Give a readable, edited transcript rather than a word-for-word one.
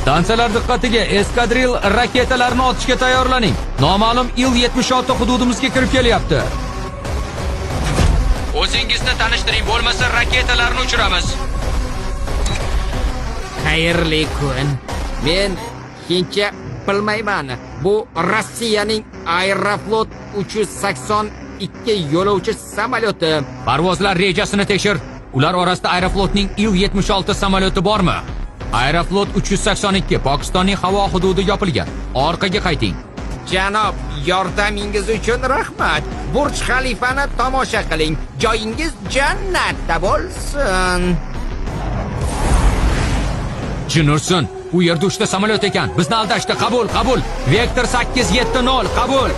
Stansiyalar diqqatiga, eskadril raketalarni otishga tayyorlaning. Noma'lum Il-76 hududimizga kirib kelyapti. O'zingizni tanishtiring, bo'lmasa raketalarni uchiramiz. Xayrli kun. Men hechcha bilmayman. Bu Rossiyaning Aeroflot 382 yo'lovchi samolyoti. Parvozlar rejasini tekshir. Ular orasida Aeroflotning Il-76 samolyoti bormi? Aeroflot 382 Pokistonning havo hududi yopilgan. Orqaga qayting. Janob, yordamingiz uchun rahmat. Burj Xalifani tomosha qiling. Joyingiz jannatda bo'lsin. Jinursin, u yerda 3 ta samolyot ekan. Bizni aldashdi. Qabul. Vektor 870, qabul.